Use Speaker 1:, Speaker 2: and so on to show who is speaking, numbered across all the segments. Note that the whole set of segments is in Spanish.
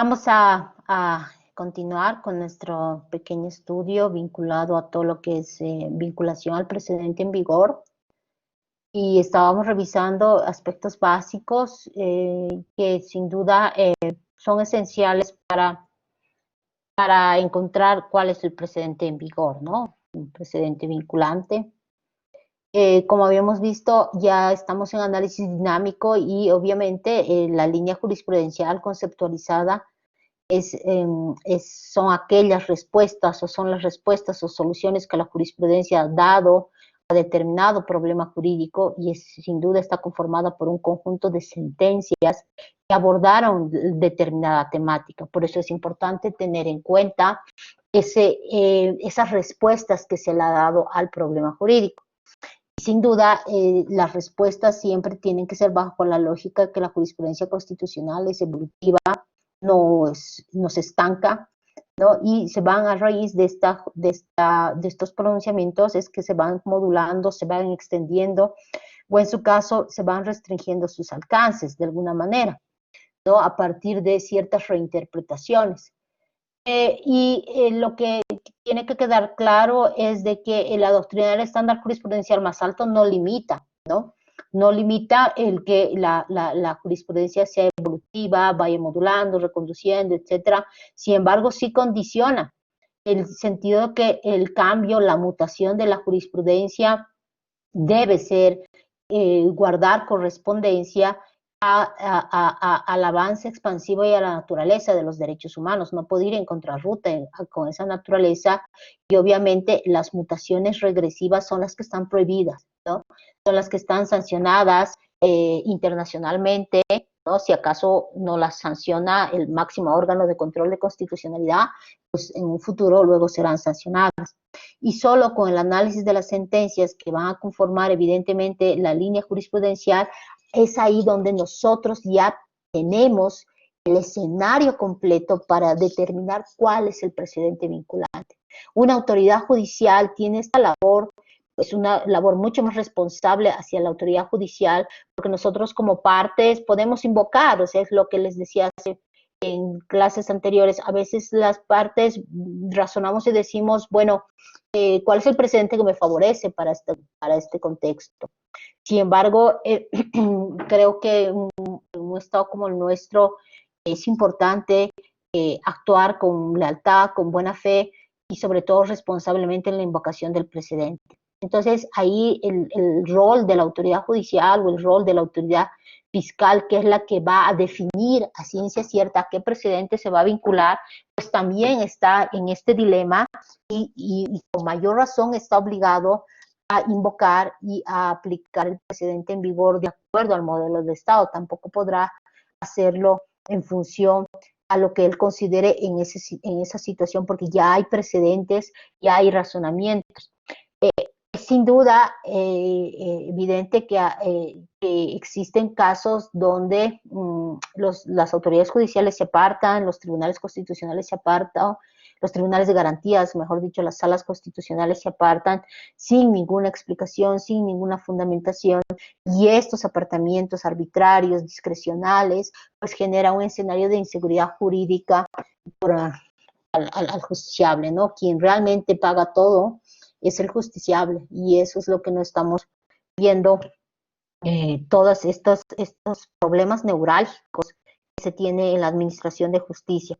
Speaker 1: Vamos a continuar con nuestro pequeño estudio vinculado a todo lo que es vinculación al precedente en vigor. Y estábamos revisando aspectos básicos que sin duda son esenciales para encontrar cuál es el precedente en vigor, ¿no? Un precedente vinculante. Como habíamos visto, ya estamos en análisis dinámico y obviamente la línea jurisprudencial conceptualizada son aquellas respuestas o son las respuestas o soluciones que la jurisprudencia ha dado a determinado problema jurídico y sin duda está conformada por un conjunto de sentencias que abordaron determinada temática. Por eso es importante tener en cuenta esas respuestas que se le ha dado al problema jurídico. Sin duda, las respuestas siempre tienen que ser bajo la lógica que la jurisprudencia constitucional es evolutiva, no se estanca, ¿no? Y se van a raíz de estos pronunciamientos, es que se van modulando, se van extendiendo, o en su caso, se van restringiendo sus alcances de alguna manera, ¿no? A partir de ciertas reinterpretaciones. Lo que tiene que quedar claro es de que la doctrina del estándar jurisprudencial más alto no limita, ¿no? No limita el que la jurisprudencia sea evolutiva, vaya modulando, reconduciendo, etcétera. Sin embargo, sí condiciona el sentido de que el cambio, la mutación de la jurisprudencia debe ser guardar correspondencia al avance expansivo y a la naturaleza de los derechos humanos. No puede ir en contrarruta con esa naturaleza y obviamente las mutaciones regresivas son las que están prohibidas, ¿no? Son las que están sancionadas internacionalmente, ¿no? Si acaso no las sanciona el máximo órgano de control de constitucionalidad, pues en un futuro luego serán sancionadas. Y solo con el análisis de las sentencias que van a conformar evidentemente la línea jurisprudencial, es ahí donde nosotros ya tenemos el escenario completo para determinar cuál es el precedente vinculante. Una autoridad judicial tiene esta labor, es una labor mucho más responsable hacia la autoridad judicial, porque nosotros como partes podemos invocar, o sea, es lo que les decía en clases anteriores, a veces las partes razonamos y decimos, bueno, ¿cuál es el precedente que me favorece para este contexto? Sin embargo, creo que en un estado como el nuestro es importante actuar con lealtad, con buena fe y sobre todo responsablemente en la invocación del precedente. Entonces, ahí el rol de la autoridad judicial o el rol de la autoridad fiscal, que es la que va a definir a ciencia cierta qué precedente se va a vincular, pues también está en este dilema y con mayor razón está obligado a invocar y a aplicar el precedente en vigor de acuerdo al modelo de Estado. Tampoco podrá hacerlo en función a lo que él considere en esa situación, porque ya hay precedentes, ya hay razonamientos. Es sin duda evidente que existen casos donde las autoridades judiciales se apartan, los tribunales constitucionales se apartan, los tribunales de garantías, mejor dicho, las salas constitucionales se apartan sin ninguna explicación, sin ninguna fundamentación, y estos apartamientos arbitrarios, discrecionales, pues genera un escenario de inseguridad jurídica al justiciable, ¿no? Quien realmente paga todo es el justiciable, y eso es lo que no estamos viendo, todos estos problemas neurálgicos que se tiene en la administración de justicia.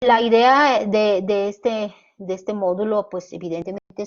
Speaker 1: La idea de este módulo, pues evidentemente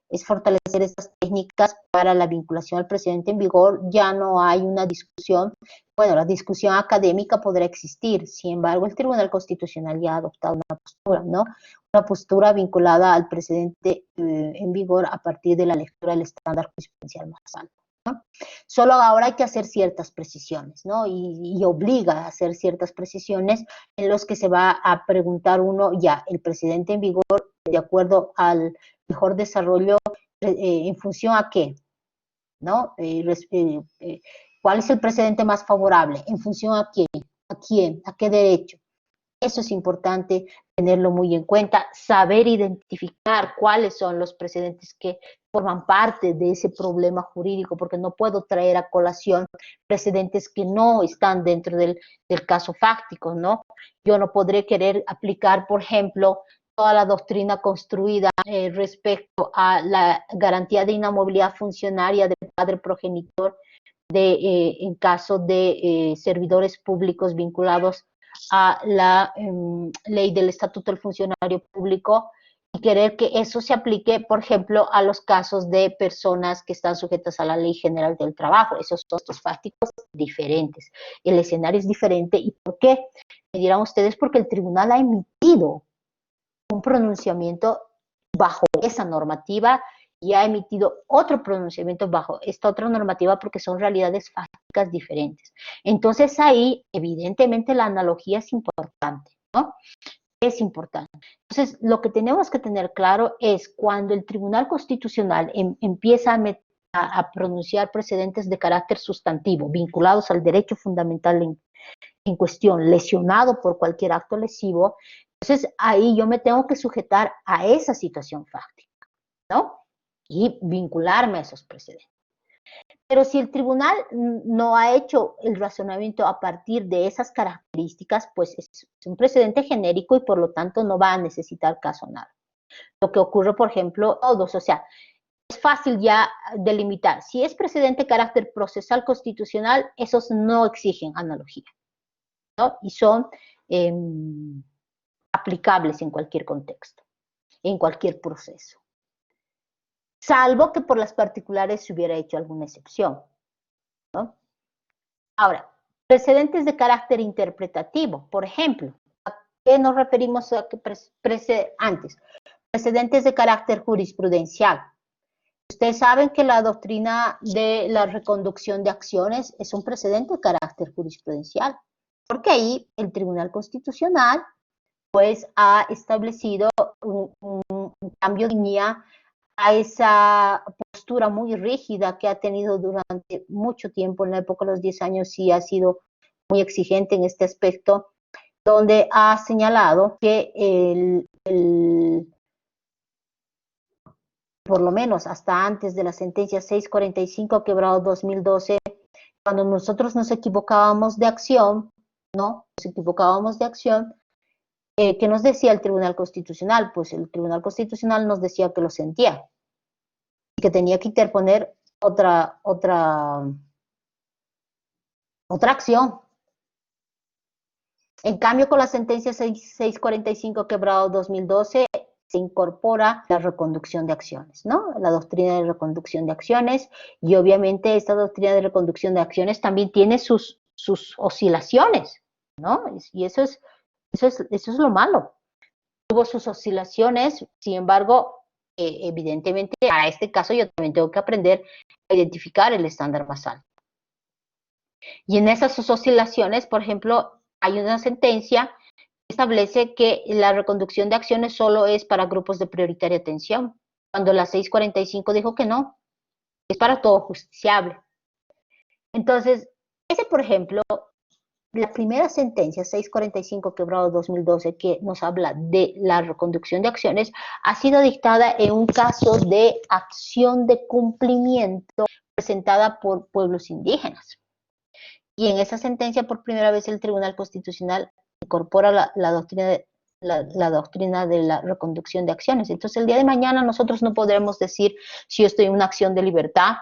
Speaker 1: es fortalecer estas técnicas para la vinculación al precedente en vigor. Ya no hay una discusión, bueno, la discusión académica podrá existir, sin embargo el Tribunal Constitucional ya ha adoptado una postura, ¿no? Una postura vinculada al precedente en vigor a partir de la lectura del estándar jurisprudencial más alto, ¿no? Solo ahora hay que hacer ciertas precisiones, ¿no? Y obliga a hacer ciertas precisiones en los que se va a preguntar uno, ya, el precedente en vigor, de acuerdo al mejor desarrollo, ¿en función a qué? ¿No? ¿Cuál es el precedente más favorable? ¿En función a quién? ¿A quién? ¿A qué derecho? Eso es importante tenerlo muy en cuenta, saber identificar cuáles son los precedentes que forman parte de ese problema jurídico, porque no puedo traer a colación precedentes que no están dentro del caso fáctico, ¿no? Yo no podré querer aplicar, por ejemplo, toda la doctrina construida respecto a la garantía de inamovilidad funcionaria del padre progenitor en caso de servidores públicos vinculados a la ley del Estatuto del Funcionario Público y querer que eso se aplique, por ejemplo, a los casos de personas que están sujetas a la Ley General del Trabajo. Esos son dos fácticos diferentes. El escenario es diferente. ¿Y por qué? Me dirán ustedes, porque el tribunal ha emitido un pronunciamiento bajo esa normativa y ha emitido otro pronunciamiento bajo esta otra normativa porque son realidades fácticas diferentes. Entonces ahí, evidentemente, la analogía es importante, ¿no? Es importante. Entonces, lo que tenemos que tener claro es cuando el Tribunal Constitucional empieza a pronunciar precedentes de carácter sustantivo vinculados al derecho fundamental en cuestión, lesionado por cualquier acto lesivo, entonces ahí yo me tengo que sujetar a esa situación fáctica, ¿no? Y vincularme a esos precedentes. Pero si el tribunal no ha hecho el razonamiento a partir de esas características, pues es un precedente genérico y por lo tanto no va a necesitar caso nada. Lo que ocurre, por ejemplo, todos, o sea, es fácil ya delimitar. Si es precedente de carácter procesal constitucional, esos no exigen analogía, ¿no? Y son aplicables en cualquier contexto, en cualquier proceso. Salvo que por las particulares se hubiera hecho alguna excepción, ¿no? Ahora, precedentes de carácter interpretativo, por ejemplo, ¿a qué nos referimos antes? Precedentes de carácter jurisprudencial. Ustedes saben que la doctrina de la reconducción de acciones es un precedente de carácter jurisprudencial, porque ahí el Tribunal Constitucional pues ha establecido un cambio de línea a esa postura muy rígida que ha tenido durante mucho tiempo. En la época de los 10 años sí ha sido muy exigente en este aspecto, donde ha señalado que por lo menos hasta antes de la sentencia 645 quebrado 2012, cuando nosotros nos equivocábamos de acción, ¿no? Nos equivocábamos de acción, ¿qué nos decía el Tribunal Constitucional? Pues el Tribunal Constitucional nos decía que lo sentía y que tenía que interponer otra acción. En cambio, con la sentencia 645 quebrado 2012 se incorpora la reconducción de acciones, ¿no? La doctrina de reconducción de acciones, y obviamente esta doctrina de reconducción de acciones también tiene sus oscilaciones, ¿no? Y eso es lo malo. Tuvo sus oscilaciones, sin embargo, evidentemente a este caso yo también tengo que aprender a identificar el estándar más alto. Y en esas oscilaciones, por ejemplo, hay una sentencia que establece que la reconducción de acciones solo es para grupos de prioritaria atención, cuando la 645 dijo que no, es para todo justiciable. Entonces, ese, por ejemplo, la primera sentencia, 645 quebrado 2012, que nos habla de la reconducción de acciones, ha sido dictada en un caso de acción de cumplimiento presentada por pueblos indígenas. Y en esa sentencia, por primera vez, el Tribunal Constitucional incorpora la doctrina de la reconducción de acciones. Entonces, el día de mañana nosotros no podremos decir si yo estoy en una acción de libertad,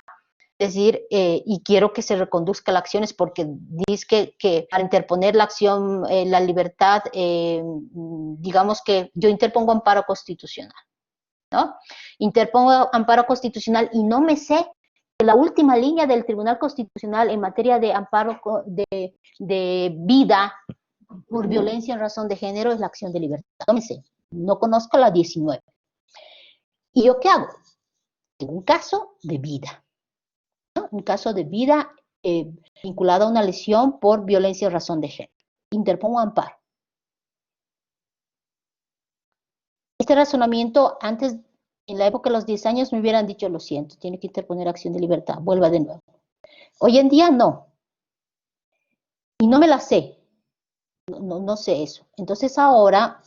Speaker 1: decir, y quiero que se reconduzca la acción, es porque dice que para interponer la acción, la libertad, digamos que yo interpongo amparo constitucional, ¿no? Interpongo amparo constitucional y no me sé la última línea del Tribunal Constitucional en materia de amparo de vida por violencia en razón de género es la acción de libertad. No me sé, no conozco la 19. ¿Y yo qué hago? En un caso de vida, ¿no? Un caso de vida vinculado a una lesión por violencia en razón de género. Interpongo amparo. Este razonamiento antes, en la época de los 10 años, me hubieran dicho, lo siento, tiene que interponer acción de libertad, vuelva de nuevo. Hoy en día no. Y no me la sé. no sé eso. Entonces ahora,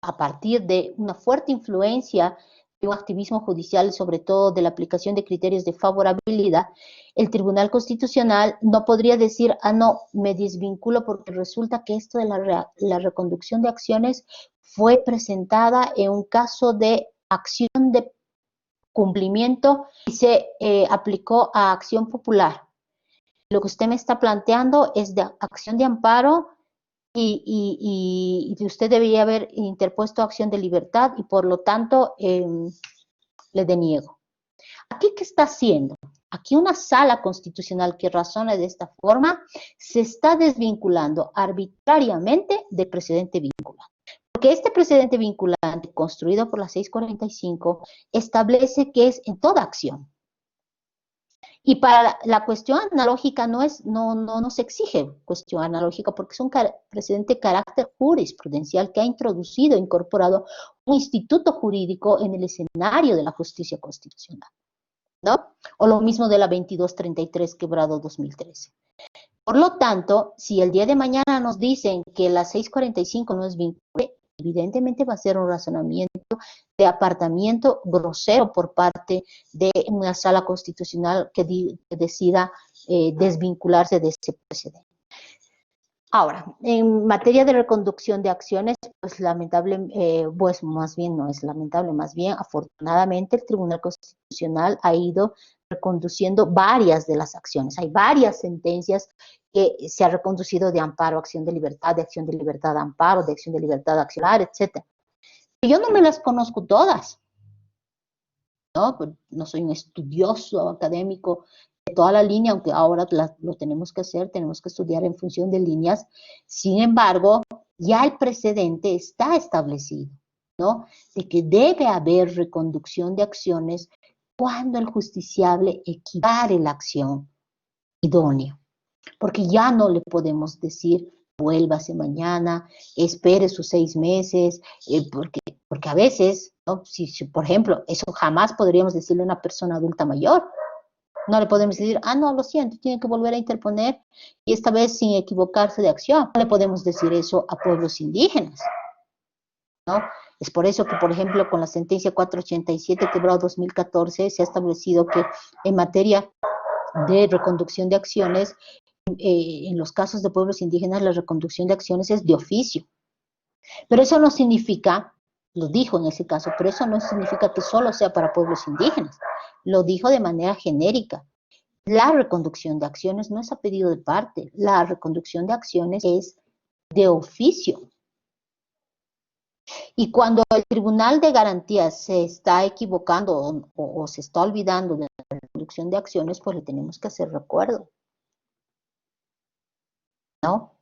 Speaker 1: a partir de una fuerte influencia de un activismo judicial, sobre todo de la aplicación de criterios de favorabilidad, el Tribunal Constitucional no podría decir, ah, no, me desvinculo porque resulta que esto de la reconducción de acciones fue presentada en un caso de acción de cumplimiento y se aplicó a acción popular. Lo que usted me está planteando es de acción de amparo y usted debería haber interpuesto acción de libertad y por lo tanto le deniego. ¿Aquí qué está haciendo? Aquí una sala constitucional que razona de esta forma se está desvinculando arbitrariamente del precedente vinculante. Porque este precedente vinculante construido por la 645 establece que es en toda acción. Y para la cuestión analógica no se exige cuestión analógica porque es un precedente de carácter jurisprudencial que ha incorporado un instituto jurídico en el escenario de la justicia constitucional, ¿no? O lo mismo de la 2233 quebrado 2013. Por lo tanto, si el día de mañana nos dicen que la 645 no es vinculante, evidentemente va a ser un razonamiento de apartamiento grosero por parte de una sala constitucional que decida desvincularse de ese precedente. Ahora, en materia de reconducción de acciones, pues pues más bien no es lamentable, más bien afortunadamente el Tribunal Constitucional ha ido reconduciendo varias de las acciones. Hay varias sentencias que se ha reconducido de amparo, acción de libertad, de acción de libertad, amparo, de acción de libertad, accionar, etc. Yo no me las conozco todas, ¿no? No soy un estudioso académico de toda la línea, aunque ahora lo tenemos que hacer, tenemos que estudiar en función de líneas. Sin embargo, ya el precedente está establecido, ¿no? De que debe haber reconducción de acciones cuando el justiciable equipare la acción idónea. Porque ya no le podemos decir, vuélvase mañana, espere sus 6 meses, porque a veces, ¿no? Si, por ejemplo, eso jamás podríamos decirle a una persona adulta mayor. No le podemos decir, ah, no, lo siento, tiene que volver a interponer, y esta vez sin equivocarse de acción. No le podemos decir eso a pueblos indígenas, ¿no? Es por eso que, por ejemplo, con la sentencia 487 quebrado 2014 se ha establecido que en materia de reconducción de acciones, en los casos de pueblos indígenas, la reconducción de acciones es de oficio. Pero eso no significa, lo dijo en ese caso, pero eso no significa que solo sea para pueblos indígenas. Lo dijo de manera genérica. La reconducción de acciones no es a pedido de parte. La reconducción de acciones es de oficio. Y cuando el Tribunal de Garantías se está equivocando o se está olvidando de la reconducción de acciones, pues le tenemos que hacer recuerdo, ¿no?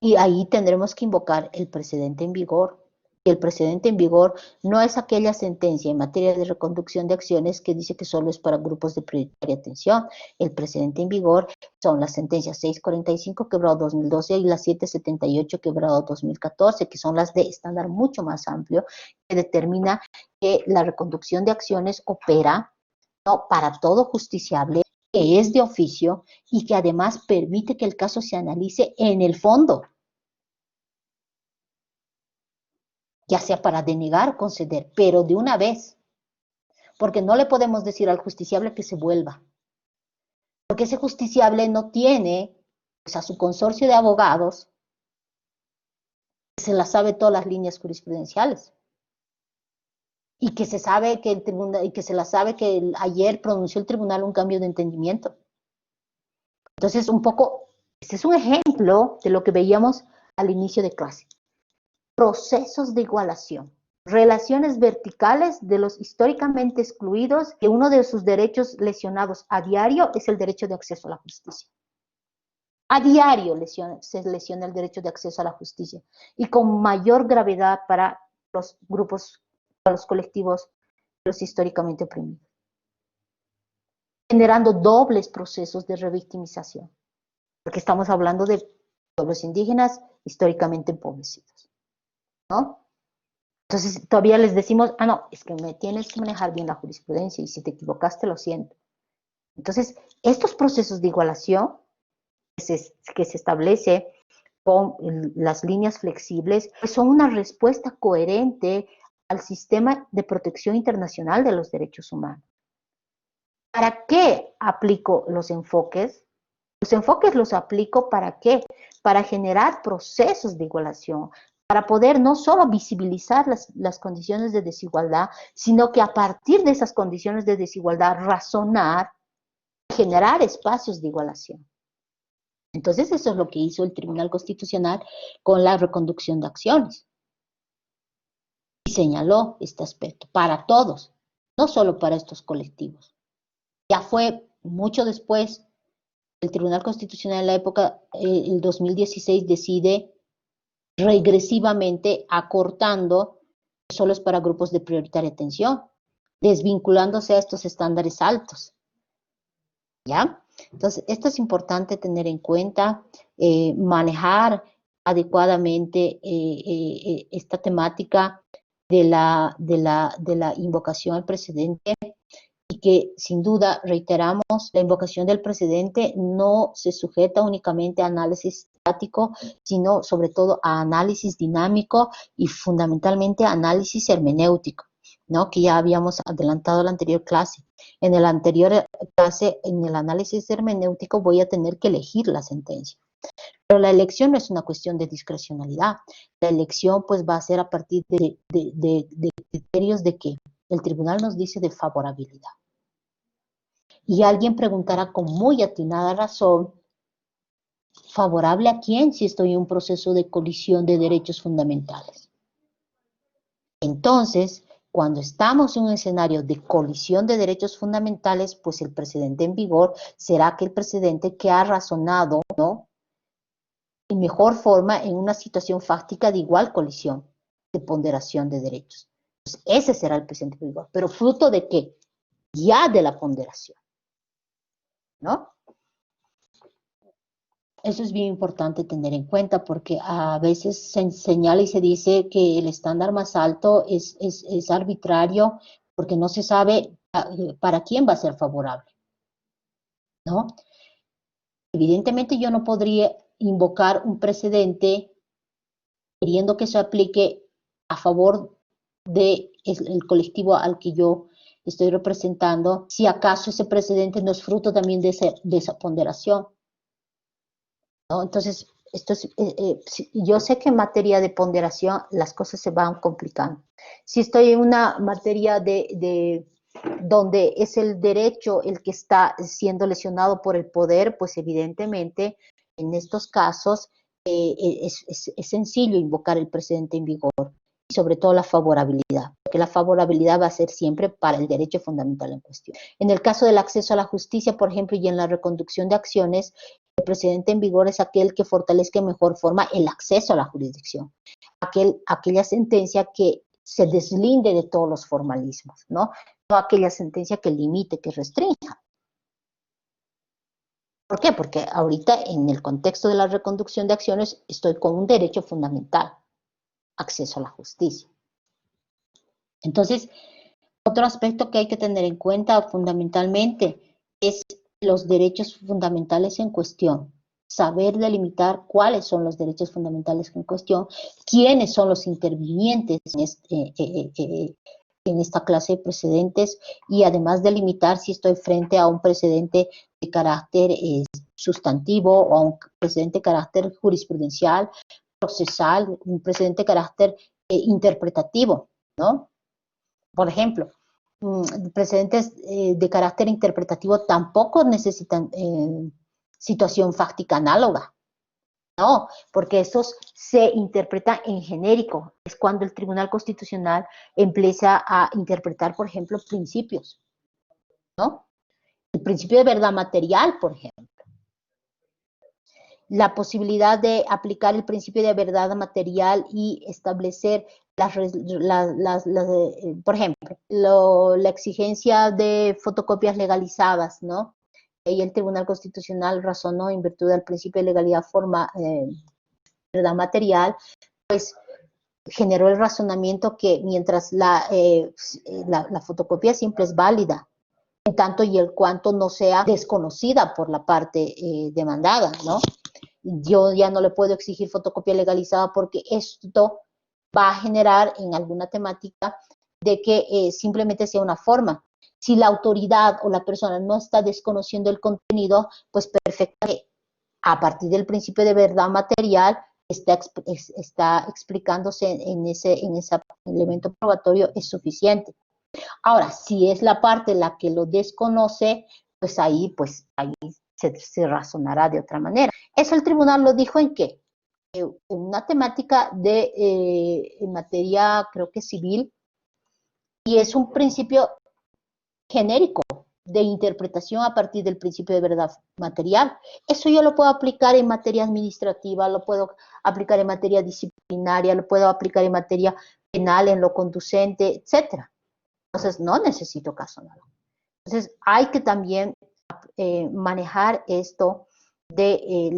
Speaker 1: Y ahí tendremos que invocar el precedente en vigor. Y el precedente en vigor no es aquella sentencia en materia de reconducción de acciones que dice que solo es para grupos de prioritaria atención. El precedente en vigor son las sentencias 645 quebrado 2012 y las 778 quebrado 2014, que son las de estándar mucho más amplio, que determina que la reconducción de acciones opera, ¿no?, para todo justiciable, que es de oficio y que además permite que el caso se analice en el fondo, ya sea para denegar o conceder, pero de una vez, porque no le podemos decir al justiciable que se vuelva, porque ese justiciable no tiene, pues, a su consorcio de abogados que se las sabe todas las líneas jurisprudenciales y que se sabe que el tribunal, y que se las sabe que ayer pronunció el tribunal un cambio de entendimiento. Entonces, un poco, este es un ejemplo de lo que veíamos al inicio de clase. Procesos de igualación, relaciones verticales de los históricamente excluidos, que uno de sus derechos lesionados a diario es el derecho de acceso a la justicia. A diario se lesiona el derecho de acceso a la justicia, y con mayor gravedad para los grupos, para los colectivos, los históricamente oprimidos, generando dobles procesos de revictimización, porque estamos hablando de pueblos indígenas históricamente empobrecidos, ¿no? Entonces todavía les decimos, ah, no, es que me tienes que manejar bien la jurisprudencia y si te equivocaste, lo siento. Entonces, estos procesos de igualación que se establece las líneas flexibles, pues son una respuesta coherente al sistema de protección internacional de los derechos humanos. ¿Para qué aplico los enfoques? Los enfoques los aplico ¿para qué? Para generar procesos de igualación, para poder no solo visibilizar las condiciones de desigualdad, sino que a partir de esas condiciones de desigualdad razonar, generar espacios de igualación. Entonces eso es lo que hizo el Tribunal Constitucional con la reconducción de acciones. Y señaló este aspecto para todos, no solo para estos colectivos. Ya fue mucho después, el Tribunal Constitucional en la época, el 2016, decide regresivamente acortando que solo es para grupos de prioritaria atención, desvinculándose a estos estándares altos. ¿Ya? Entonces, esto es importante tener en cuenta, manejar adecuadamente esta temática de la invocación al precedente, y que sin duda, reiteramos, la invocación del precedente no se sujeta únicamente a análisis estático, sino sobre todo a análisis dinámico y fundamentalmente a análisis hermenéutico, ¿no? Que ya habíamos adelantado en la anterior clase. En la anterior clase, en el análisis hermenéutico, voy a tener que elegir la sentencia. Pero la elección no es una cuestión de discrecionalidad. La elección pues va a ser a partir de criterios de que el tribunal nos dice de favorabilidad. Y alguien preguntará con muy atinada razón, ¿favorable a quién si estoy en un proceso de colisión de derechos fundamentales? Entonces, cuando estamos en un escenario de colisión de derechos fundamentales, pues el precedente en vigor será aquel precedente que ha razonado, ¿no?, en mejor forma en una situación fáctica de igual colisión, de ponderación de derechos. Pues ese será el precedente en vigor. ¿Pero fruto de qué? Ya de la ponderación, ¿no? Eso es bien importante tener en cuenta porque a veces se señala y se dice que el estándar más alto es arbitrario porque no se sabe para quién va a ser favorable, ¿no? Evidentemente yo no podría invocar un precedente queriendo que se aplique a favor del colectivo al que yo estoy representando, si acaso ese precedente no es fruto también de esa ponderación, ¿no? Entonces, yo sé que en materia de ponderación las cosas se van complicando. Si estoy en una materia donde es el derecho el que está siendo lesionado por el poder, pues evidentemente en estos casos es sencillo invocar el precedente en vigor y sobre todo la favorabilidad, porque la favorabilidad va a ser siempre para el derecho fundamental en cuestión. En el caso del acceso a la justicia, por ejemplo, y en la reconducción de acciones, el precedente en vigor es aquel que fortalezca en mejor forma el acceso a la jurisdicción, aquella sentencia que se deslinde de todos los formalismos, ¿no? No aquella sentencia que limite, que restrinja. ¿Por qué? Porque ahorita en el contexto de la reconducción de acciones estoy con un derecho fundamental, acceso a la justicia. Entonces, otro aspecto que hay que tener en cuenta fundamentalmente es los derechos fundamentales en cuestión. Saber delimitar cuáles son los derechos fundamentales en cuestión, quiénes son los intervinientes en esta clase de precedentes y además delimitar si estoy frente a un precedente de carácter sustantivo o a un precedente de carácter jurisprudencial, procesal, un precedente de carácter interpretativo, ¿no? Por ejemplo, precedentes de carácter interpretativo tampoco necesitan situación fáctica análoga, no, porque estos se interpretan en genérico. Es cuando el Tribunal Constitucional empieza a interpretar, por ejemplo, principios, ¿no? El principio de verdad material, por ejemplo. La posibilidad de aplicar el principio de verdad material y establecer por ejemplo, la exigencia de fotocopias legalizadas, ¿no? Y el Tribunal Constitucional razonó en virtud del principio de legalidad verdad material, pues generó el razonamiento que mientras la fotocopia siempre es válida, en tanto y el cuanto no sea desconocida por la parte demandada, ¿no? yo ya no le puedo exigir fotocopia legalizada porque esto va a generar en alguna temática de que simplemente sea una forma. Si la autoridad o la persona no está desconociendo el contenido, pues perfectamente, a partir del principio de verdad material, está explicándose en ese elemento probatorio, es suficiente. Ahora, si es la parte la que lo desconoce, pues ahí se razonará de otra manera. Eso el tribunal lo dijo en qué? En una temática en materia, creo que civil, y es un principio genérico de interpretación a partir del principio de verdad material. Eso yo lo puedo aplicar en materia administrativa, lo puedo aplicar en materia disciplinaria, lo puedo aplicar en materia penal, en lo conducente, etcétera. Entonces, no necesito caso análogo. Entonces, hay que también manejar esto de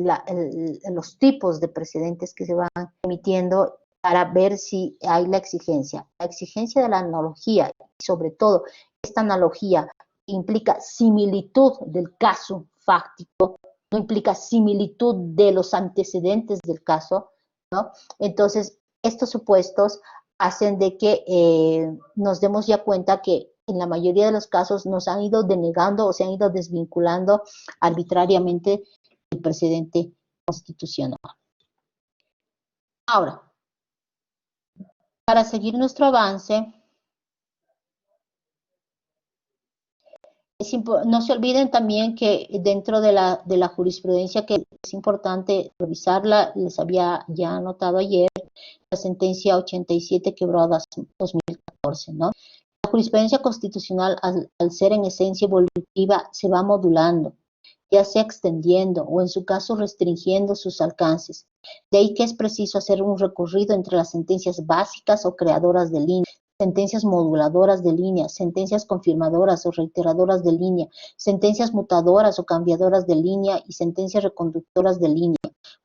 Speaker 1: los tipos de precedentes que se van emitiendo para ver si hay la exigencia de la analogía, y sobre todo esta analogía implica similitud del caso fáctico, no implica similitud de los antecedentes del caso, ¿no? Entonces, estos supuestos hacen de que nos demos ya cuenta que en la mayoría de los casos nos han ido denegando o se han ido desvinculando arbitrariamente el precedente constitucional. Ahora, para seguir nuestro avance, no se olviden también que dentro de la jurisprudencia, que es importante revisarla, les había ya anotado ayer, la sentencia 87 quebrada 2014, ¿no? La jurisprudencia constitucional, al ser en esencia evolutiva, se va modulando, ya sea extendiendo o en su caso restringiendo sus alcances. De ahí que es preciso hacer un recorrido entre las sentencias básicas o creadoras de línea, sentencias moduladoras de línea, sentencias confirmadoras o reiteradoras de línea, sentencias mutadoras o cambiadoras de línea y sentencias reconductoras de línea,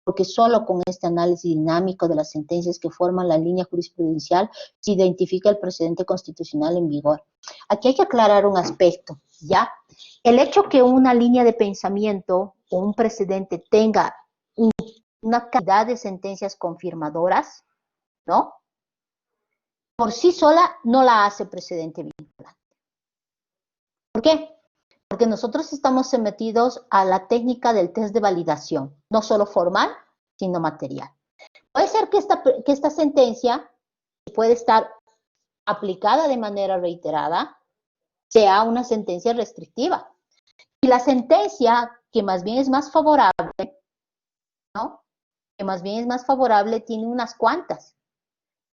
Speaker 1: porque solo con este análisis dinámico de las sentencias que forman la línea jurisprudencial se identifica el precedente constitucional en vigor. Aquí hay que aclarar un aspecto, ¿ya? El hecho que una línea de pensamiento o un precedente tenga una cantidad de sentencias confirmadoras, ¿no? Por sí sola no la hace precedente vinculante. ¿Por qué? Porque nosotros estamos sometidos a la técnica del test de validación, no solo formal, sino material. Puede ser que esta sentencia puede estar aplicada de manera reiterada, sea una sentencia restrictiva. Y la sentencia que más bien es más favorable, ¿no? Que más bien es más favorable, tiene unas cuantas.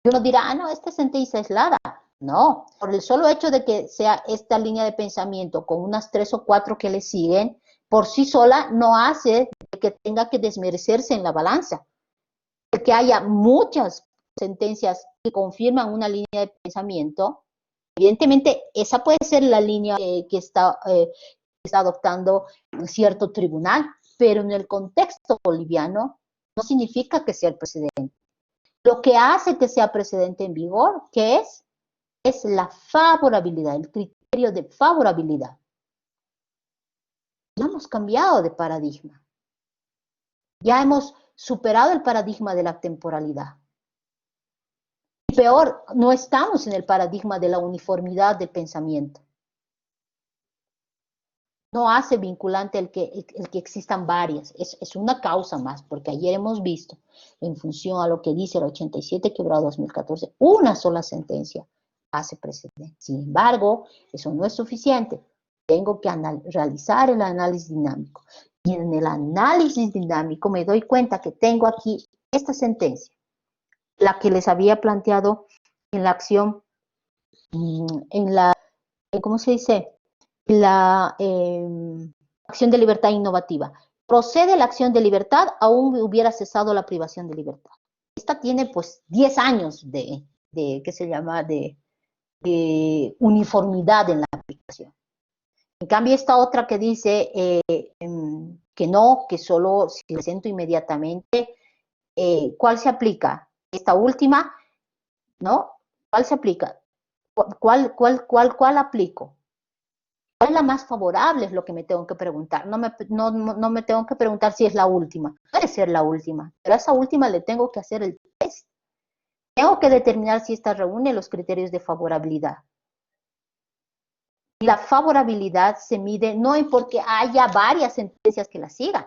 Speaker 1: Y uno dirá, ah, no, esta sentencia es aislada. No, por el solo hecho de que sea esta línea de pensamiento con unas 3 o 4 que le siguen, por sí sola no hace que tenga que desmerecerse en la balanza. El que haya muchas sentencias que confirman una línea de pensamiento, evidentemente esa puede ser la línea que está adoptando cierto tribunal, pero en el contexto boliviano no significa que sea el precedente. Lo que hace que sea precedente en vigor, ¿qué es? Es la favorabilidad, el criterio de favorabilidad. Ya hemos cambiado de paradigma. Ya hemos superado el paradigma de la temporalidad. Y peor, no estamos en el paradigma de la uniformidad del pensamiento. No hace vinculante el que existan varias, es una causa más, porque ayer hemos visto, en función a lo que dice el 87 quebrado 2014, una sola sentencia hace precedente. Sin embargo, eso no es suficiente. Tengo que realizar el análisis dinámico. Y en el análisis dinámico me doy cuenta que tengo aquí esta sentencia, la que les había planteado en la acción, ¿cómo se dice? La acción de libertad innovativa. Procede la acción de libertad, aún hubiera cesado la privación de libertad. Esta tiene pues 10 años ¿qué se llama? De uniformidad en la aplicación. En cambio, esta otra que dice que no, que solo si presento inmediatamente, ¿cuál se aplica? Esta última, ¿no? ¿Cuál se aplica? ¿Cuál aplico? ¿Cuál es la más favorable? Es lo que me tengo que preguntar. No me tengo que preguntar si es la última. Puede ser la última, pero a esa última le tengo que hacer el test. Tengo que determinar si esta reúne los criterios de favorabilidad. Y la favorabilidad se mide no en porque haya varias sentencias que la sigan,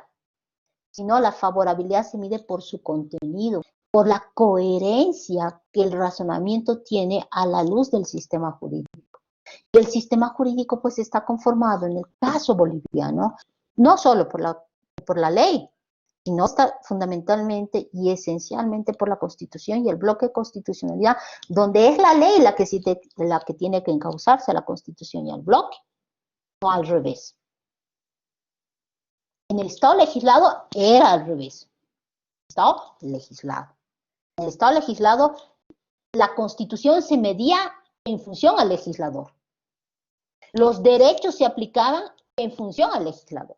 Speaker 1: sino la favorabilidad se mide por su contenido, por la coherencia que el razonamiento tiene a la luz del sistema jurídico. Y el sistema jurídico pues está conformado en el caso boliviano, no solo por la ley, sino está fundamentalmente y esencialmente por la Constitución y el bloque de constitucionalidad, donde es la ley la que tiene que encauzarse a la Constitución y al bloque, no al revés. En el Estado legislado era al revés. Estado legislado. En el Estado legislado, la Constitución se medía en función al legislador. Los derechos se aplicaban en función al legislador.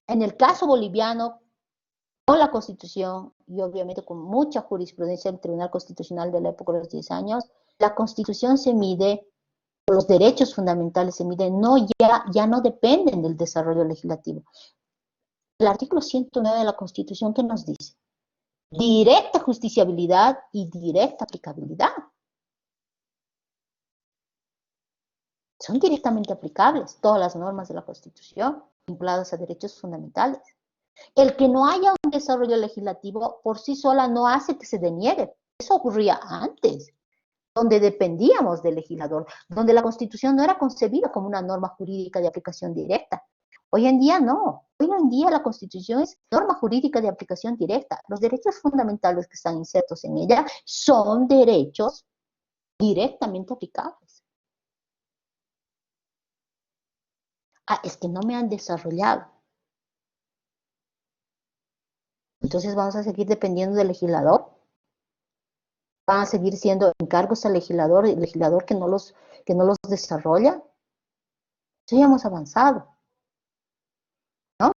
Speaker 1: En el caso boliviano, con la Constitución y obviamente con mucha jurisprudencia del Tribunal Constitucional de la época de los 10 años, la Constitución se mide, los derechos fundamentales se miden, ya no dependen del desarrollo legislativo. El artículo 109 de la Constitución, ¿qué nos dice? Directa justiciabilidad y directa aplicabilidad. Son directamente aplicables todas las normas de la Constitución vinculadas a derechos fundamentales. El que no haya un desarrollo legislativo por sí sola no hace que se deniegue. Eso ocurría antes, donde dependíamos del legislador, donde la Constitución no era concebida como una norma jurídica de aplicación directa. Hoy en día no. Hoy en día la Constitución es norma jurídica de aplicación directa. Los derechos fundamentales que están insertos en ella son derechos directamente aplicables. Ah, es que no me han desarrollado. Entonces vamos a seguir dependiendo del legislador. Van a seguir siendo encargos al legislador, el legislador que no los desarrolla. Eso ya hemos avanzado, ¿no?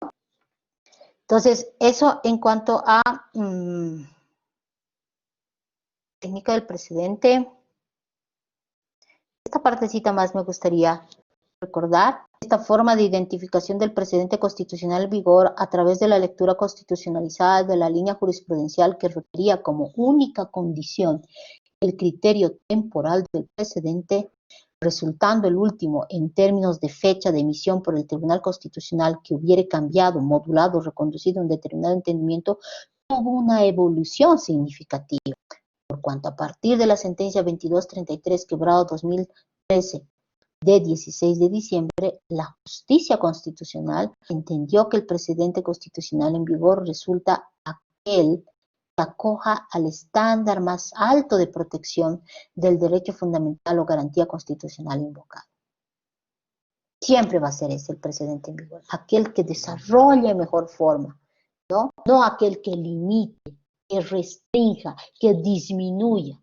Speaker 1: Entonces, eso en cuanto a técnica del precedente. Esta partecita más me gustaría recordar. Esta forma de identificación del precedente constitucional en vigor a través de la lectura constitucionalizada de la línea jurisprudencial que requería como única condición el criterio temporal del precedente, resultando el último en términos de fecha de emisión por el Tribunal Constitucional que hubiere cambiado, modulado, reconducido un determinado entendimiento, tuvo una evolución significativa, por cuanto a partir de la sentencia 2233 quebrado 2013 de 16 de diciembre, la justicia constitucional entendió que el precedente constitucional en vigor resulta aquel que acoja al estándar más alto de protección del derecho fundamental o garantía constitucional invocado. Siempre va a ser ese el precedente en vigor, aquel que desarrolle mejor forma, ¿no? No aquel que limite, que restrinja, que disminuya.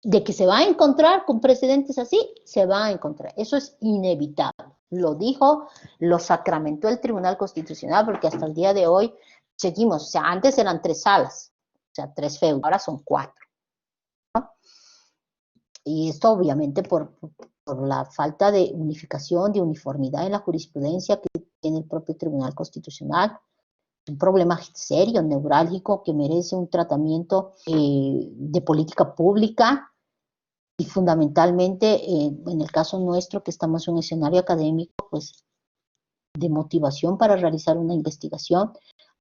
Speaker 1: De que se va a encontrar con precedentes así, se va a encontrar. Eso es inevitable. Lo dijo, lo sacramentó el Tribunal Constitucional, porque hasta el día de hoy seguimos. O sea, antes eran 3 salas, o sea, 3 feudos, ahora son 4. ¿No? Y esto obviamente por la falta de unificación, de uniformidad en la jurisprudencia que tiene el propio Tribunal Constitucional. Un problema serio, neurálgico, que merece un tratamiento de política pública. Y fundamentalmente, en el caso nuestro, que estamos en un escenario académico, pues, de motivación para realizar una investigación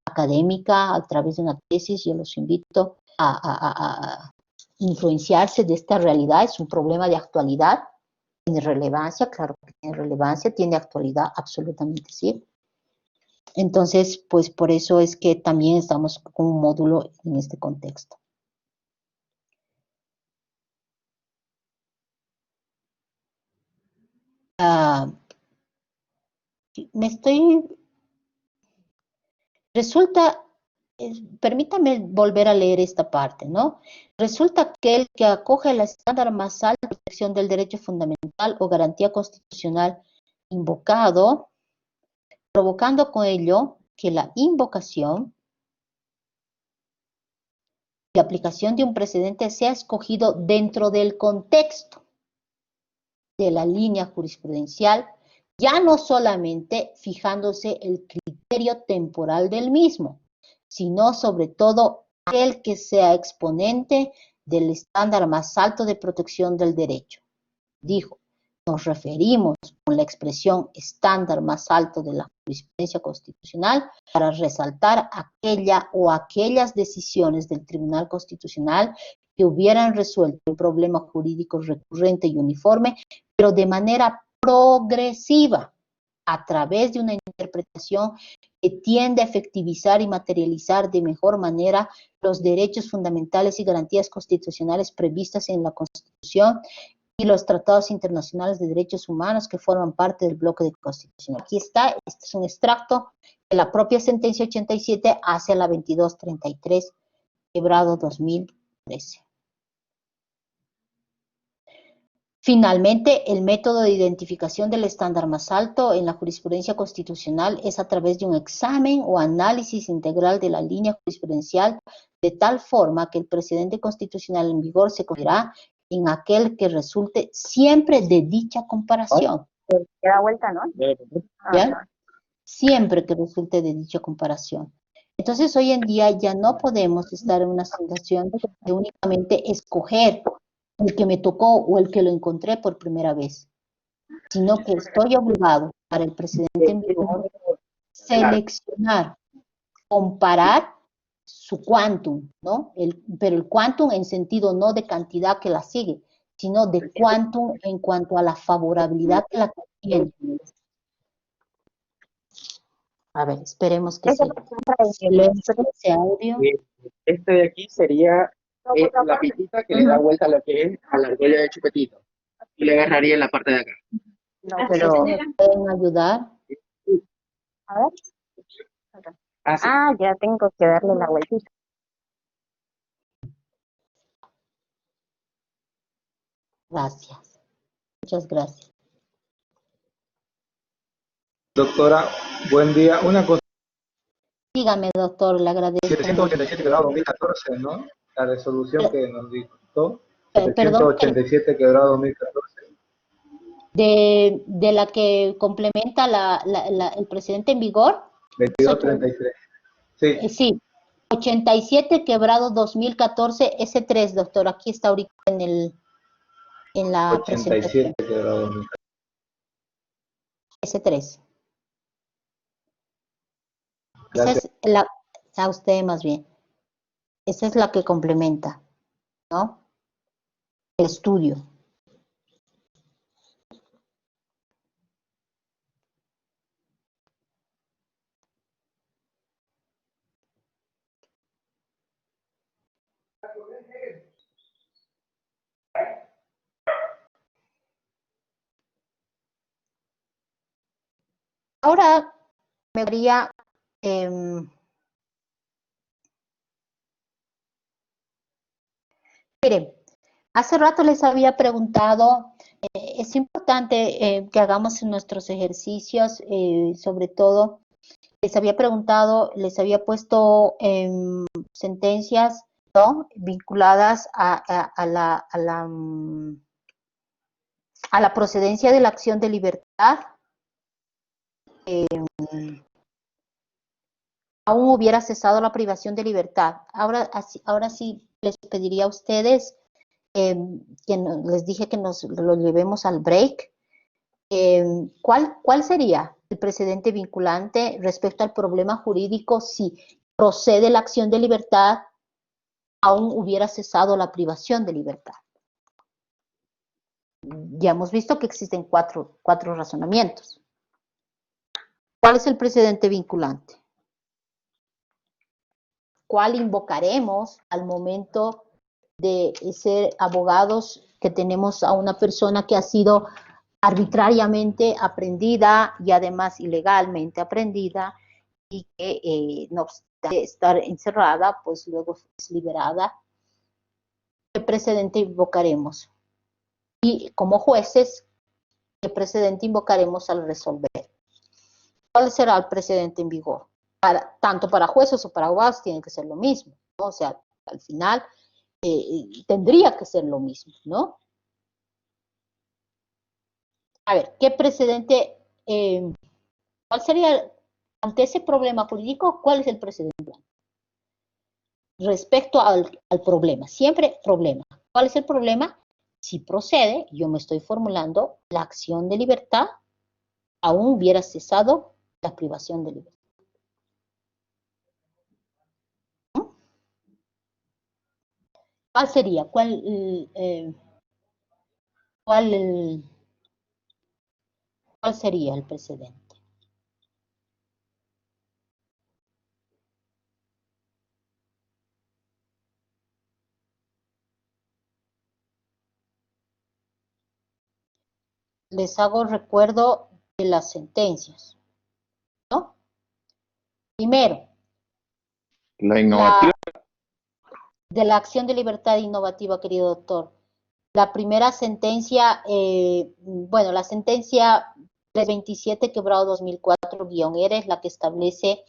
Speaker 1: académica a través de una tesis, yo los invito a influenciarse de esta realidad. Es un problema de actualidad, tiene relevancia, claro que tiene relevancia, tiene actualidad, absolutamente sí. Entonces, pues por eso es que también estamos con un módulo en este contexto. Resulta, permítame volver a leer esta parte, ¿no? Resulta que el que acoge el estándar más alto de protección del derecho fundamental o garantía constitucional invocado, provocando con ello que la invocación y aplicación de un precedente sea escogido dentro del contexto. de la línea jurisprudencial, ya no solamente fijándose el criterio temporal del mismo, sino sobre todo aquel que sea exponente del estándar más alto de protección del derecho. Dijo, nos referimos con la expresión estándar más alto de la jurisprudencia constitucional para resaltar aquella o aquellas decisiones del Tribunal Constitucional que hubieran resuelto un problema jurídico recurrente y uniforme, pero de manera progresiva, a través de una interpretación que tiende a efectivizar y materializar de mejor manera los derechos fundamentales y garantías constitucionales previstas en la Constitución y los tratados internacionales de derechos humanos que forman parte del bloque de Constitución. Aquí está, este es un extracto de la propia sentencia 87 hacia la 2233, quebrado 2013. Finalmente, el método de identificación del estándar más alto en la jurisprudencia constitucional es a través de un examen o análisis integral de la línea jurisprudencial, de tal forma que el precedente constitucional en vigor se convertirá en aquel que resulte siempre de dicha comparación.
Speaker 2: Da vuelta, ¿no?
Speaker 1: ¿Ya? Siempre que resulte de dicha comparación. Entonces, hoy en día ya no podemos estar en una situación de únicamente escoger el que me tocó o el que lo encontré por primera vez, sino que estoy obligado para el precedente en vigor seleccionar, comparar su quantum, ¿no? Pero el quantum en sentido no de cantidad que la sigue, sino de quantum en cuanto a la favorabilidad que la contiene. A ver, esperemos que se ese audio.
Speaker 3: Este de aquí sería la pitita que le da vuelta a lo que es a la argolla de chupetito. Y le agarraría en la parte de acá.
Speaker 2: No, pero...
Speaker 1: ¿Me pueden ayudar?
Speaker 2: A ver.
Speaker 3: Así.
Speaker 2: Ah, ya tengo que darle la vueltita.
Speaker 1: Gracias. Muchas gracias.
Speaker 4: Doctora, buen día. Una cosa,
Speaker 1: Dígame, doctor, le agradezco.
Speaker 4: 787 quebrado 2014, ¿no? La resolución que nos dictó,
Speaker 1: Perdón,
Speaker 4: 787 quebrado 2014.
Speaker 1: de la que complementa el presidente en vigor.
Speaker 4: 2233. Sí.
Speaker 1: Sí, 87 quebrado 2014, S3, doctor, aquí está ahorita en la
Speaker 4: 87
Speaker 1: presentación.
Speaker 4: quebrado 2014.
Speaker 1: S3.
Speaker 4: Gracias.
Speaker 1: Esa es la, a usted más bien. Esa es la que complementa, ¿no? El estudio. Ahora me gustaría miren, hace rato les había preguntado, es importante que hagamos nuestros ejercicios, sobre todo, les había preguntado, les había puesto sentencias, ¿no? Vinculadas a la procedencia de la acción de libertad. Aún hubiera cesado la privación de libertad. Ahora sí les pediría a ustedes les dije que lo llevemos al break. ¿Cuál sería el precedente vinculante respecto al problema jurídico si procede la acción de libertad, aún hubiera cesado la privación de libertad? Ya hemos visto que existen cuatro razonamientos. ¿Cuál es el precedente vinculante? ¿Cuál invocaremos al momento de ser abogados que tenemos a una persona que ha sido arbitrariamente aprendida y además ilegalmente aprendida y que no obstante estar encerrada, pues luego es liberada? ¿Qué precedente invocaremos? Y como jueces, ¿qué precedente invocaremos al resolver? ¿Cuál será el precedente en vigor? Tanto para jueces o para abogados tiene que ser lo mismo, ¿no? O sea, al final tendría que ser lo mismo, ¿no? A ver, ¿qué precedente, cuál sería, ante ese problema jurídico, cuál es el precedente? Respecto al problema, siempre problema. ¿Cuál es el problema? Si procede, yo me estoy formulando, la acción de libertad, aún hubiera cesado la privación de libertad. ¿Cuál sería? ¿Cuál sería el precedente? Les hago recuerdo de las sentencias, ¿no? Primero,
Speaker 5: La innovativa.
Speaker 1: de la acción de libertad innovativa, querido doctor. La primera sentencia, bueno, la sentencia 327 quebrado 2004-R es la que establece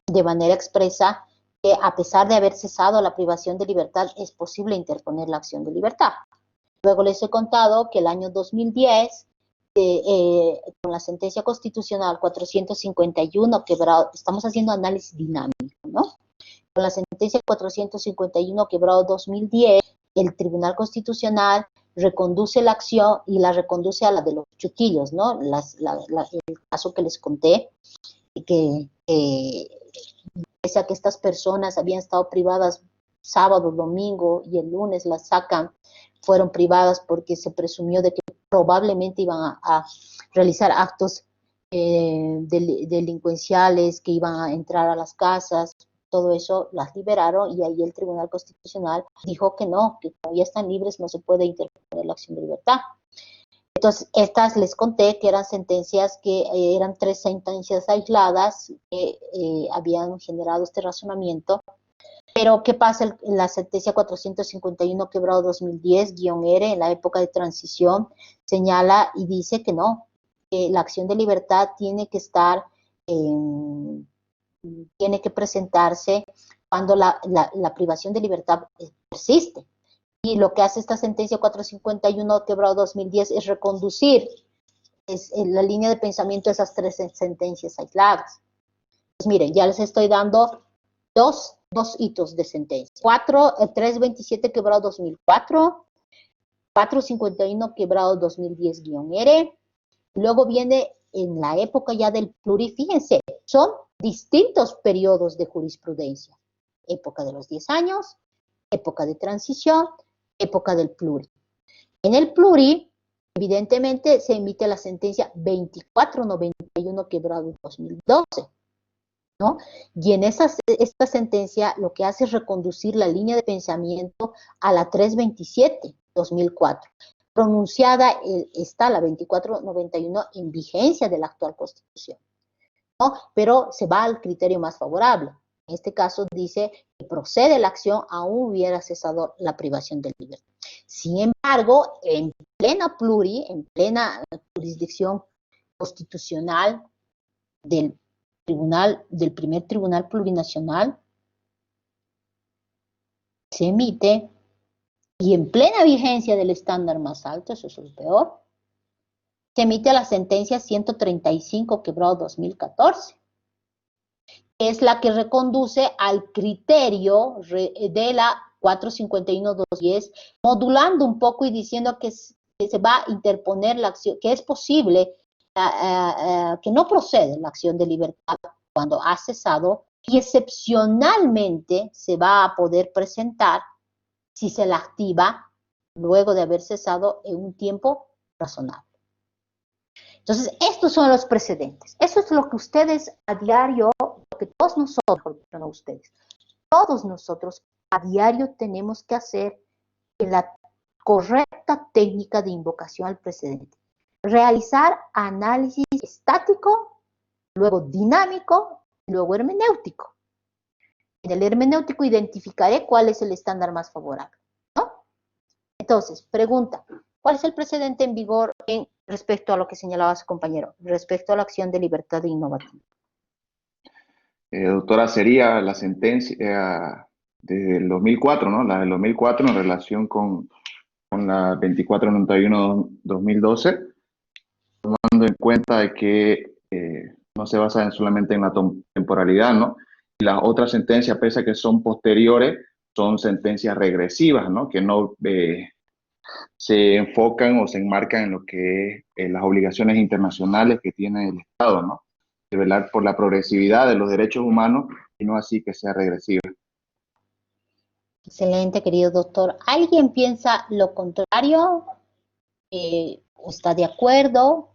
Speaker 1: de manera expresa que a pesar de haber cesado la privación de libertad es posible interponer la acción de libertad. Luego les he contado que el año 2010, con la sentencia constitucional 451 quebrado, estamos haciendo análisis dinámico, ¿no? Con la sentencia 451 quebrado 2010, el Tribunal Constitucional reconduce la acción y la reconduce a la de los chuquillos, ¿no? El caso que les conté, que pese a que estas personas habían estado privadas sábado, domingo y el lunes las sacan, fueron privadas porque se presumió de que probablemente iban a realizar actos delincuenciales, que iban a entrar a las casas, todo eso las liberaron y ahí el Tribunal Constitucional dijo que no, que todavía están libres, no se puede interponer la acción de libertad. Entonces, estas les conté que eran sentencias que eran 3 sentencias aisladas que habían generado este razonamiento. Pero, ¿qué pasa en la sentencia 451 quebrado 2010-R, en la época de transición, señala y dice que no, que la acción de libertad tiene que estar, tiene que presentarse cuando la privación de libertad persiste. Y lo que hace esta sentencia 451 quebrado 2010 es reconducir la línea de pensamiento de esas 3 sentencias aisladas. Pues miren, ya les estoy dando dos hitos de sentencia. 327 quebrado 2004, 451 quebrado 2010-R, luego viene en la época ya del pluri, fíjense, son distintos periodos de jurisprudencia. Época de los 10 años, época de transición, época del pluri. En el pluri, evidentemente, se emite la sentencia 2491 quebrado 2012. ¿No? Y en esta sentencia lo que hace es reconducir la línea de pensamiento a la 327-2004. Pronunciada está la 2491 en vigencia de la actual Constitución, ¿no? Pero se va al criterio más favorable. En este caso dice que procede la acción aún hubiera cesado la privación de libertad. Sin embargo, en plena pluri, en plena jurisdicción constitucional del primer tribunal plurinacional, se emite, y en plena vigencia del estándar más alto, eso es lo peor, se emite la sentencia 135 quebrado 2014, que es la que reconduce al criterio de la 451-210, modulando un poco y diciendo que se va a interponer la acción, que es posible que no procede la acción de libertad cuando ha cesado y excepcionalmente se va a poder presentar si se la activa luego de haber cesado en un tiempo razonable. Entonces, estos son los precedentes. Eso es lo que ustedes a diario, lo que todos nosotros, no ustedes, todos nosotros a diario tenemos que hacer en la correcta técnica de invocación al precedente. Realizar análisis estático, luego dinámico, luego hermenéutico. En el hermenéutico identificaré cuál es el estándar más favorable, ¿no? Entonces, pregunta, ¿cuál es el precedente en vigor respecto a lo que señalaba su compañero, respecto a la acción de libertad e innovativa?
Speaker 5: Doctora, sería la sentencia del 2004, ¿no? La del 2004 en relación con la 2491-2012, en cuenta de que no se basa solamente en la temporalidad, ¿no? Y las otras sentencias, pese a que son posteriores, son sentencias regresivas, ¿no? Que no se enfocan o se enmarcan en lo que es las obligaciones internacionales que tiene el Estado, ¿no? De velar por la progresividad de los derechos humanos y no así que sea regresiva.
Speaker 1: Excelente, querido doctor. ¿Alguien piensa lo contrario? ¿O está de acuerdo?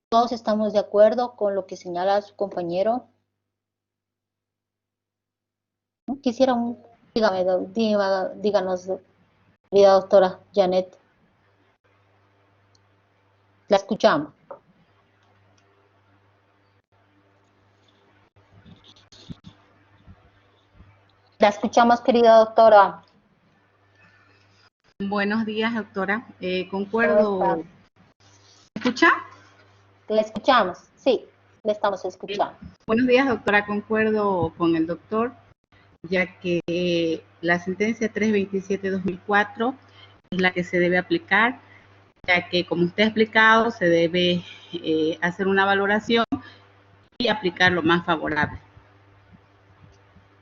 Speaker 1: ¿Todos estamos de acuerdo con lo que señala su compañero? ¿No? Quisiera díganos, querida doctora Janet. La escuchamos. La escuchamos, querida doctora.
Speaker 6: Buenos días, doctora. Concuerdo. ¿Me escucha?
Speaker 1: La escuchamos, sí, la estamos escuchando.
Speaker 6: Buenos días, doctora. Concuerdo con el doctor, ya que la sentencia 327-2004 es la que se debe aplicar, ya que, como usted ha explicado, se debe hacer una valoración y aplicar lo más favorable.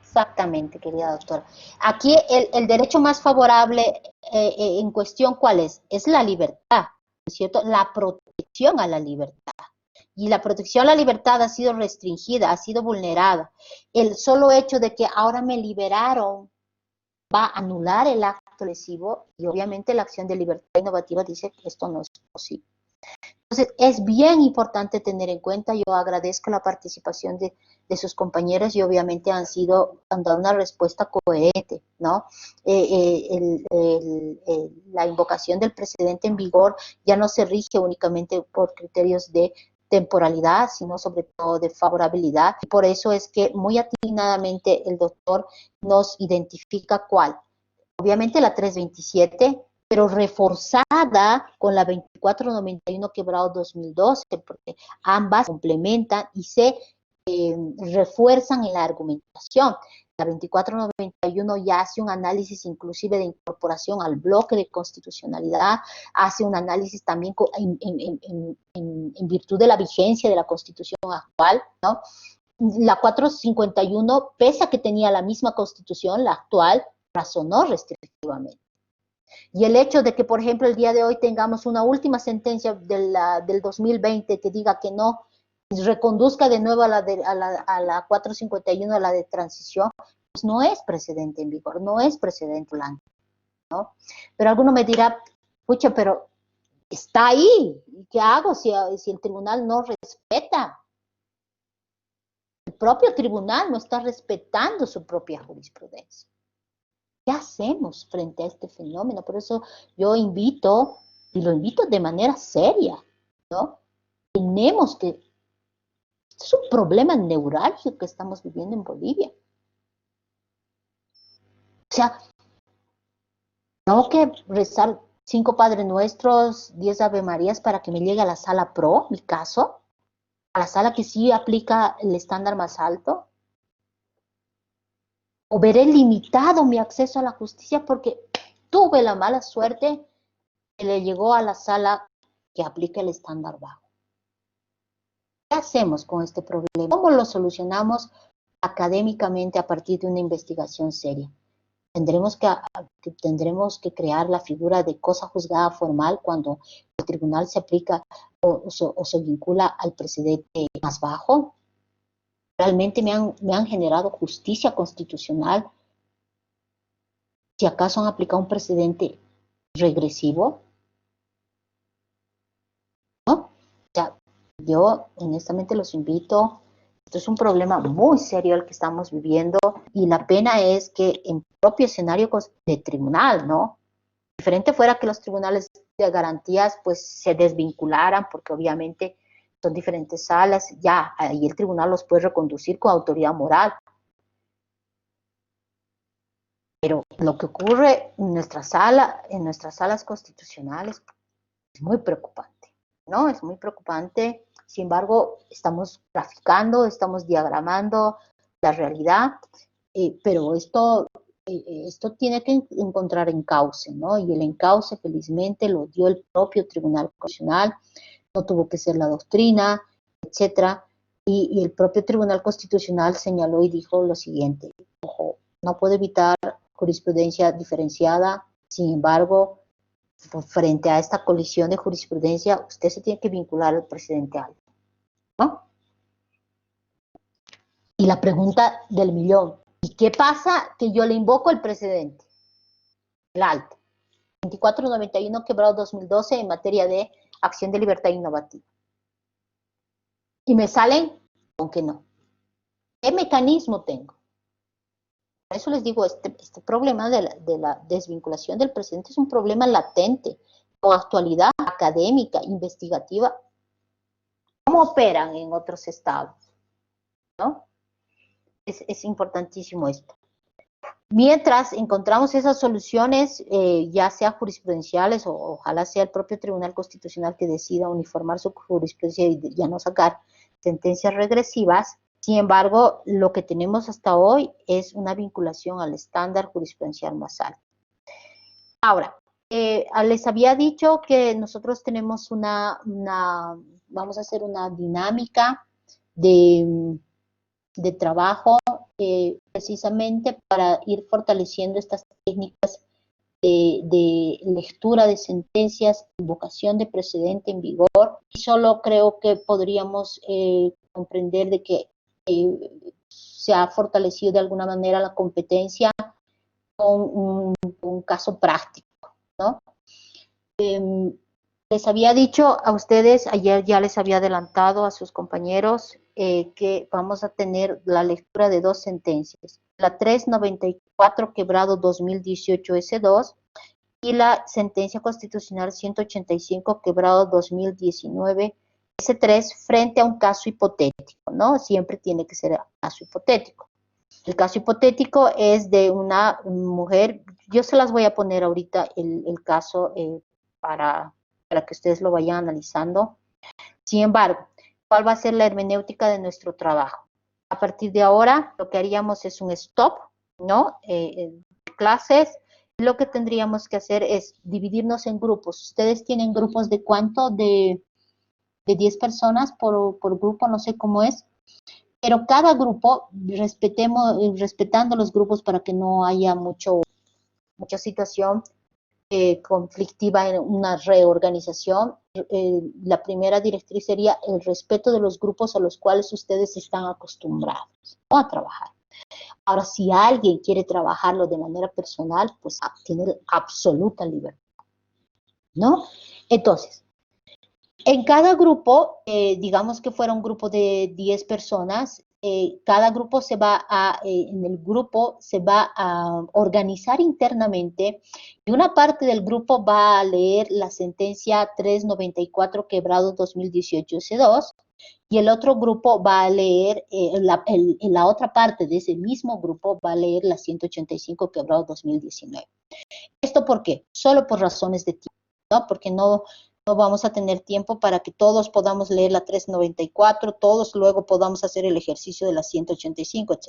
Speaker 1: Exactamente, querida doctora. Aquí el derecho más favorable en cuestión, ¿cuál es? Es la libertad, ¿no es cierto? La protección a la libertad. Y la protección a la libertad ha sido restringida, ha sido vulnerada. El solo hecho de que ahora me liberaron va a anular el acto lesivo y obviamente la acción de libertad innovativa dice que esto no es posible. Entonces, es bien importante tener en cuenta, yo agradezco la participación de sus compañeros y obviamente han dado una respuesta coherente, ¿no? La invocación del precedente en vigor ya no se rige únicamente por criterios de temporalidad, sino sobre todo de favorabilidad, y por eso es que muy atinadamente el doctor nos identifica cuál. Obviamente la 327, pero reforzada con la 2491 quebrado 2012, porque ambas complementan y se refuerzan en la argumentación. La 2491 ya hace un análisis inclusive de incorporación al bloque de constitucionalidad, hace un análisis también en virtud de la vigencia de la Constitución actual, ¿no? La 451, pese a que tenía la misma Constitución, la actual, razonó restrictivamente. Y el hecho de que, por ejemplo, el día de hoy tengamos una última sentencia del 2020 que diga que no, reconduzca de nuevo a la 451, a la de transición, pues no es precedente en vigor, no es precedente blanco, ¿no? Pero alguno me dirá, pucha, pero está ahí, ¿qué hago si el tribunal no respeta? El propio tribunal no está respetando su propia jurisprudencia. ¿Qué hacemos frente a este fenómeno? Por eso yo invito, y lo invito de manera seria, ¿no? Tenemos que, este es un problema neurálgico que estamos viviendo en Bolivia. O sea, tengo que rezar 5 Padres Nuestros, 10 Ave Marías para que me llegue a la sala pro, mi caso, a la sala que sí aplica el estándar más alto. O veré limitado mi acceso a la justicia porque tuve la mala suerte que le llegó a la sala que aplica el estándar bajo. ¿Qué hacemos con este problema? ¿Cómo lo solucionamos académicamente a partir de una investigación seria? Tendremos que crear la figura de cosa juzgada formal cuando el tribunal se aplica o se vincula al precedente más bajo. ¿Realmente me han generado justicia constitucional? ¿Si acaso han aplicado un precedente regresivo? ¿No? O sea, yo honestamente los invito. Esto es un problema muy serio el que estamos viviendo y la pena es que en propio escenario de tribunal, ¿no? Diferente fuera que los tribunales de garantías pues se desvincularan porque obviamente son diferentes salas, ya ahí el tribunal los puede reconducir con autoridad moral. Pero lo que ocurre en nuestras salas constitucionales es muy preocupante, ¿no? Es muy preocupante. Sin embargo, estamos graficando, estamos diagramando la realidad, pero esto esto tiene que encontrar encauce, ¿no? Y el encauce felizmente lo dio el propio Tribunal Constitucional, no tuvo que ser la doctrina, etcétera, y el propio Tribunal Constitucional señaló y dijo lo siguiente: ojo, no puede evitar jurisprudencia diferenciada, sin embargo, frente a esta colisión de jurisprudencia, usted se tiene que vincular al presidente alto, ¿no? Y la pregunta del millón: ¿y qué pasa que yo le invoco al presidente, el alto? 2491 quebrado 2012 en materia de acción de libertad innovativa. Y me salen con que no. ¿Qué mecanismo tengo? Por eso les digo, este problema de la desvinculación del presidente es un problema latente, con actualidad académica, investigativa. ¿Cómo operan en otros estados? ¿No? Es importantísimo esto. Mientras encontramos esas soluciones, ya sea jurisprudenciales o ojalá sea el propio Tribunal Constitucional que decida uniformar su jurisprudencia y ya no sacar sentencias regresivas. Sin embargo, lo que tenemos hasta hoy es una vinculación al estándar jurisprudencial más alto. Ahora, les había dicho que nosotros tenemos vamos a hacer una dinámica de trabajo precisamente para ir fortaleciendo estas técnicas de lectura de sentencias, invocación de precedente en vigor. Y solo creo que podríamos comprender de que se ha fortalecido de alguna manera la competencia con un caso práctico, ¿no? Les había dicho a ustedes, ayer ya les había adelantado a sus compañeros que vamos a tener la lectura de dos sentencias, la 394 quebrado 2018 S2 y la sentencia constitucional 185 quebrado 2019 S3 frente a un caso hipotético, ¿no? Siempre tiene que ser caso hipotético. El caso hipotético es de una mujer, yo se las voy a poner ahorita el caso para que ustedes lo vayan analizando. Sin embargo, ¿cuál va a ser la hermenéutica de nuestro trabajo? A partir de ahora, lo que haríamos es un stop, ¿no? Clases. Lo que tendríamos que hacer es dividirnos en grupos. Ustedes tienen grupos de ¿cuánto? De 10 personas por grupo, no sé cómo es. Pero cada grupo, respetando los grupos para que no haya mucha situación conflictiva en una reorganización. La primera directriz sería el respeto de los grupos a los cuales ustedes están acostumbrados, ¿no?, a trabajar. Ahora, si alguien quiere trabajarlo de manera personal, pues tiene absoluta libertad, ¿no? Entonces, en cada grupo, digamos que fuera un grupo de 10 personas, cada grupo en el grupo se va a organizar internamente y una parte del grupo va a leer la sentencia 394 quebrado 2018 S2 y el otro grupo va a leer, la otra parte de ese mismo grupo va a leer la 185 quebrado 2019. ¿Esto por qué? Solo por razones de tiempo, ¿no? Porque no vamos a tener tiempo para que todos podamos leer la 394, todos luego podamos hacer el ejercicio de la 185, etc.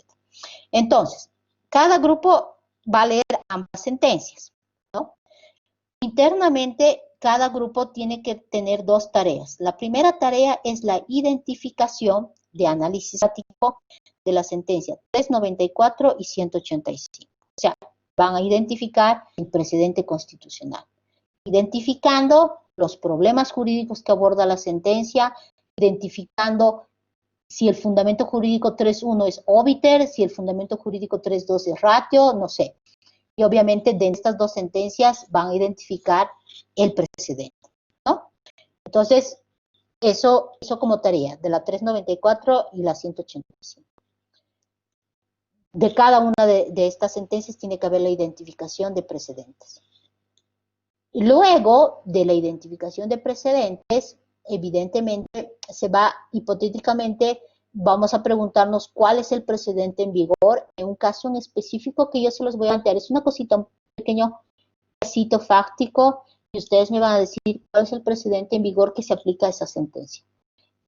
Speaker 1: Entonces, cada grupo va a leer ambas sentencias, ¿no? Internamente, cada grupo tiene que tener dos tareas. La primera tarea es la identificación de análisis práctico de la sentencia 394 y 185. O sea, van a identificar el precedente constitucional, identificando los problemas jurídicos que aborda la sentencia, identificando si el fundamento jurídico 3.1 es obiter, si el fundamento jurídico 3.2 es ratio, no sé. Y obviamente de estas dos sentencias van a identificar el precedente, ¿no? Entonces, eso como tarea de la 394 y la 185. De cada una de estas sentencias tiene que haber la identificación de precedentes. Y luego de la identificación de precedentes, evidentemente hipotéticamente, vamos a preguntarnos cuál es el precedente en vigor en un caso en específico que yo se los voy a plantear. Es una cosita, un pequeño casito fáctico, y ustedes me van a decir cuál es el precedente en vigor que se aplica a esa sentencia.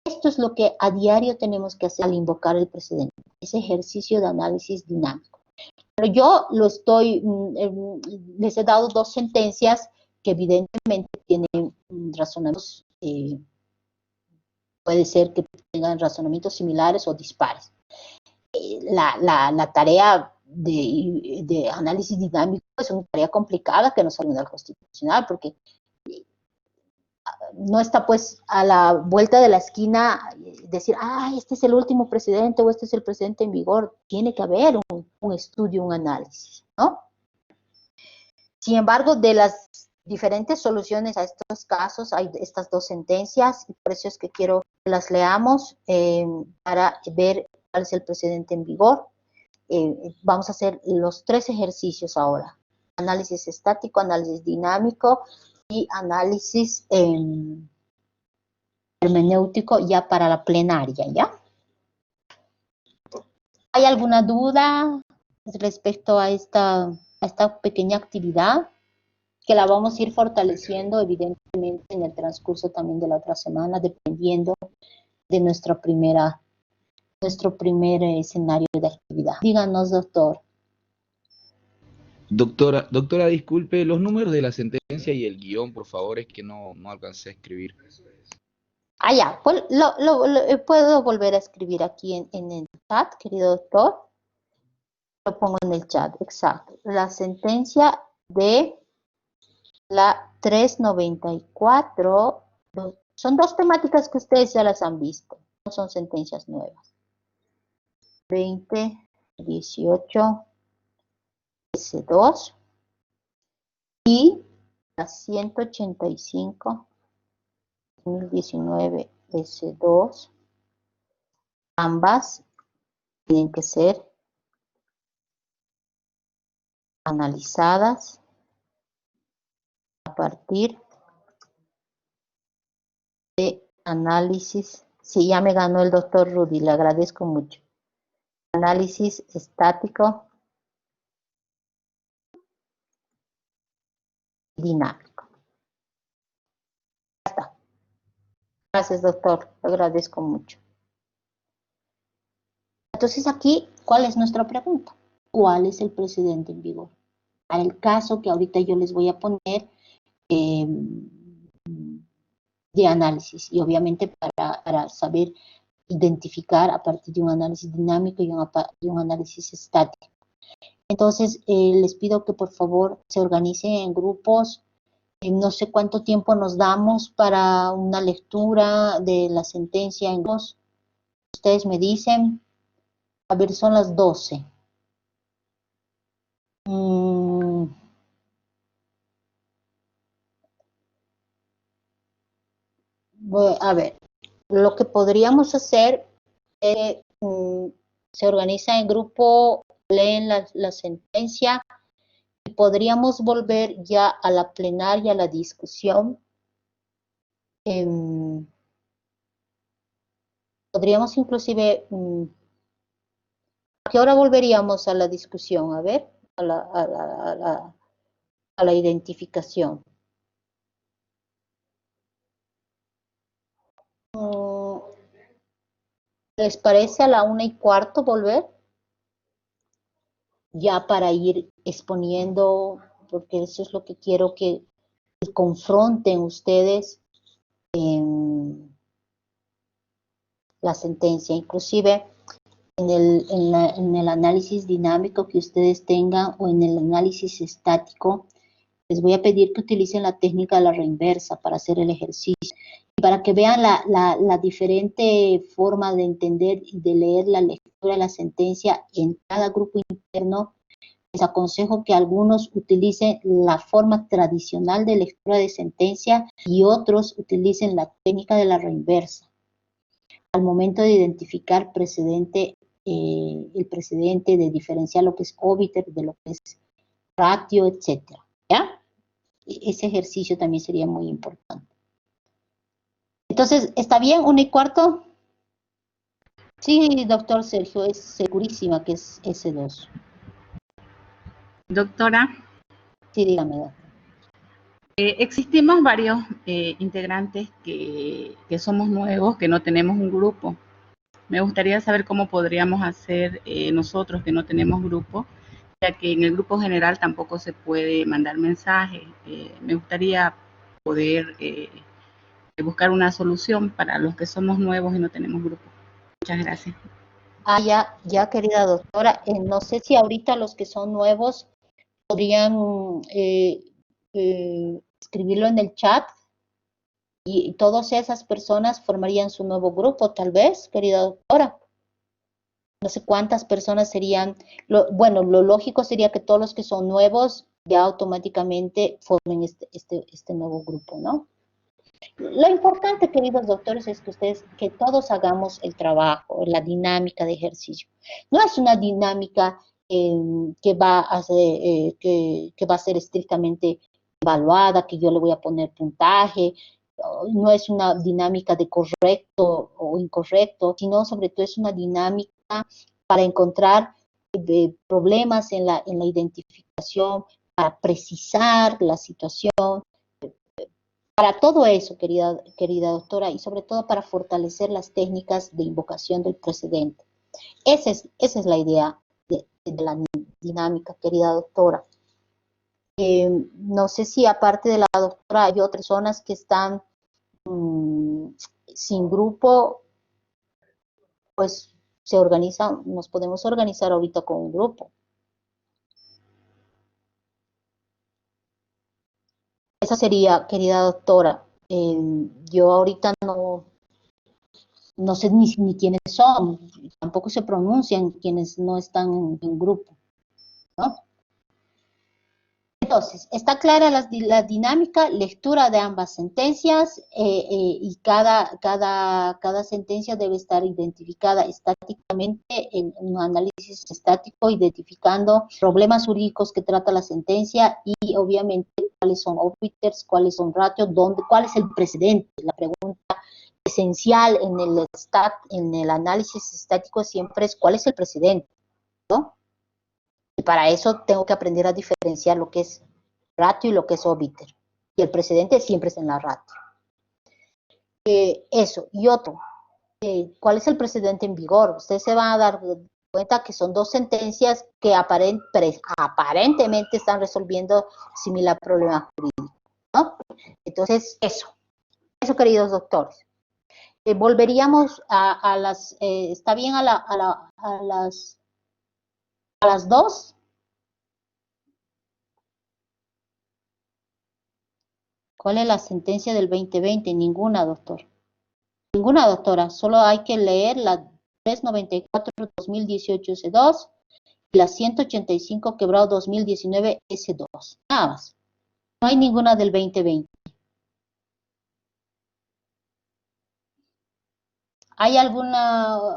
Speaker 1: Esto es lo que a diario tenemos que hacer al invocar el precedente, ese ejercicio de análisis dinámico. Pero yo lo estoy, les he dado dos sentencias que evidentemente tienen razonamientos, puede ser que tengan razonamientos similares o dispares. La tarea de análisis dinámico es una tarea complicada que nos ayuda al Constitucional, porque no está pues a la vuelta de la esquina decir, este es el último presidente o este es el presidente en vigor. Tiene que haber un estudio, un análisis, ¿no? Sin embargo, de las diferentes soluciones a estos casos, hay estas dos sentencias, y por eso es que quiero que las leamos para ver cuál es el precedente en vigor. Vamos a hacer los tres ejercicios ahora: análisis estático, análisis dinámico y análisis hermenéutico ya para la plenaria, ¿ya? ¿Hay alguna duda respecto a esta pequeña actividad? Que la vamos a ir fortaleciendo evidentemente en el transcurso también de la otra semana, dependiendo de nuestro primer escenario de actividad. Díganos, doctor.
Speaker 7: Doctora, disculpe, los números de la sentencia y el guión, por favor, es que no alcancé a escribir.
Speaker 1: Ya, pues puedo volver a escribir aquí en el chat, querido doctor. Lo pongo en el chat, exacto. La sentencia de la 394, son dos temáticas que ustedes ya las han visto, no son sentencias nuevas. 2018 S2 y la 185 2019 S2, ambas tienen que ser analizadas a partir de análisis. Sí, ya me ganó el doctor Rudy, le agradezco mucho. Análisis estático dinámico. Ya está. Gracias, doctor, le agradezco mucho. Entonces aquí, ¿cuál es nuestra pregunta? ¿Cuál es el precedente en vigor? Para el caso que ahorita yo les voy a poner de análisis, y obviamente para saber identificar a partir de un análisis dinámico y un análisis estático. Entonces, les pido que por favor se organicen en grupos. No sé cuánto tiempo nos damos para una lectura de la sentencia en dos. Ustedes me dicen. A ver, son las 12. A ver, lo que podríamos hacer es se organiza en grupo, leen la sentencia y podríamos volver ya a la plenaria, a la discusión. Podríamos inclusive, ¿a qué hora volveríamos a la discusión? A ver, a la identificación. ¿Les parece a la 1:15 volver? Ya para ir exponiendo, porque eso es lo que quiero que confronten ustedes la sentencia. Inclusive en el análisis dinámico que ustedes tengan o en el análisis estático, les voy a pedir que utilicen la técnica de la reinversa para hacer el ejercicio. Y para que vean la diferente forma de entender y de leer la lectura de la sentencia en cada grupo interno, les aconsejo que algunos utilicen la forma tradicional de lectura de sentencia y otros utilicen la técnica de la reinversa. Al momento de identificar precedente, el precedente, de diferenciar lo que es obiter de lo que es ratio, etcétera, ¿ya? Ese ejercicio también sería muy importante. Entonces, ¿está bien? 1:15. Sí, doctor Sergio, es segurísima que es S2.
Speaker 6: Doctora.
Speaker 1: Sí, dígame, doctor.
Speaker 6: Existimos varios integrantes que somos nuevos, que no tenemos un grupo. Me gustaría saber cómo podríamos hacer nosotros que no tenemos grupo, ya que en el grupo general tampoco se puede mandar mensajes. Me gustaría poder buscar una solución para los que somos nuevos y no tenemos grupo. Muchas gracias.
Speaker 1: Ya, querida doctora, no sé si ahorita los que son nuevos podrían escribirlo en el chat y todas esas personas formarían su nuevo grupo, tal vez, querida doctora. No sé cuántas personas serían, bueno, lo lógico sería que todos los que son nuevos ya automáticamente formen este nuevo grupo, ¿no? Lo importante, queridos doctores, es que todos hagamos el trabajo, la dinámica de ejercicio. No es una dinámica que va a ser estrictamente evaluada, que yo le voy a poner puntaje, no es una dinámica de correcto o incorrecto, sino sobre todo es una dinámica para encontrar problemas en la identificación, para precisar la situación, para todo eso, querida doctora, y sobre todo para fortalecer las técnicas de invocación del precedente. Esa es la idea de la dinámica, querida doctora. No sé si aparte de la doctora hay otras personas que están sin grupo, pues se organizan, nos podemos organizar ahorita con un grupo. Esa sería, querida doctora, yo ahorita no sé ni quiénes son, tampoco se pronuncian quienes no están en grupo, ¿no? Entonces, está clara la dinámica, lectura de ambas sentencias y cada sentencia debe estar identificada estáticamente en un análisis estático, identificando problemas jurídicos que trata la sentencia y obviamente cuáles son óbiteres, cuáles son ratios, cuál es el precedente. La pregunta esencial en el análisis estático siempre es cuál es el precedente, ¿no? Y para eso tengo que aprender a diferenciar lo que es ratio y lo que es óbiter. Y el precedente siempre es en la ratio. Eso. Y otro, ¿cuál es el precedente en vigor? Ustedes se van a dar cuenta que son dos sentencias que aparentemente están resolviendo similar problema jurídico, ¿no? Entonces, eso, queridos doctores. Volveríamos a las, ¿está bien a las 2? ¿Cuál es la sentencia del 2020? Ninguna, doctor. Ninguna, doctora. Solo hay que leer la 394-2018 S2 y la 185 quebrado 2019 S2. Nada más. No hay ninguna del 2020. ¿Hay alguna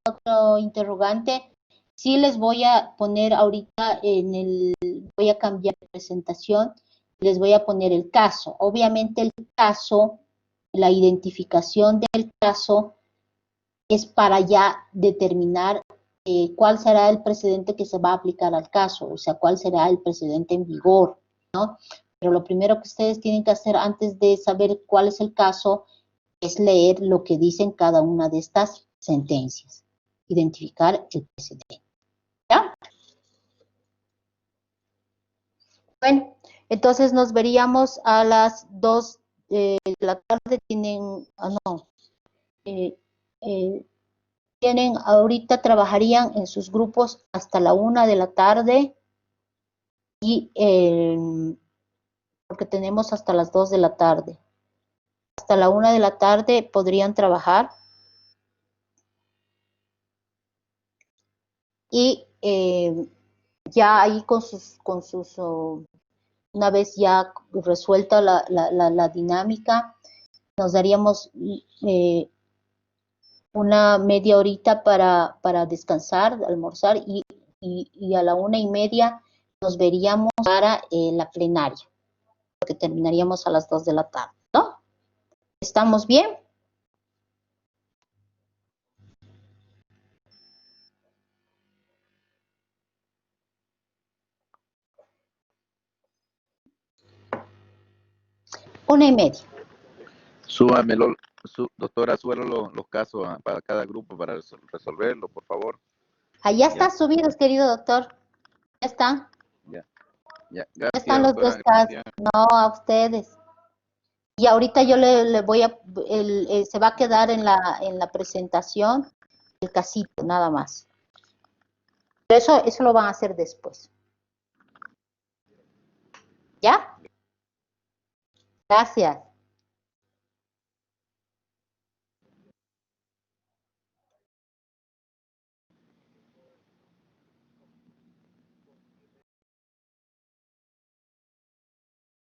Speaker 1: otro interrogante? Sí les voy a poner ahorita voy a cambiar de presentación, les voy a poner el caso. Obviamente el caso, la identificación del caso es para ya determinar cuál será el precedente que se va a aplicar al caso, o sea, cuál será el precedente en vigor, ¿no? Pero lo primero que ustedes tienen que hacer antes de saber cuál es el caso es leer lo que dicen cada una de estas sentencias, identificar el precedente. ¿Ya? Bueno, entonces nos veríamos a las 2 de la tarde. Ahorita trabajarían en sus grupos hasta la 1 de la tarde y porque tenemos hasta las 2 de la tarde. Hasta la 1 de la tarde podrían trabajar y ya ahí una vez ya resuelta la dinámica, nos daríamos una media horita para descansar, almorzar y a la 1:30 nos veríamos para la plenaria, porque terminaríamos a las 2 de la tarde, ¿no? ¿Estamos bien? Una y media.
Speaker 8: Súbamelo, doctora, súbalo los casos para cada grupo para resolverlo, por favor.
Speaker 1: Allá está subidos, querido doctor. Ya están.
Speaker 8: Ya,
Speaker 1: Ya
Speaker 8: gracias,
Speaker 1: están los
Speaker 8: doctora,
Speaker 1: dos casos.
Speaker 8: gracias.
Speaker 1: No, a ustedes. Y ahorita yo le voy a, se va a quedar en la presentación el casito, nada más. Pero eso lo van a hacer después. ¿Ya? Gracias.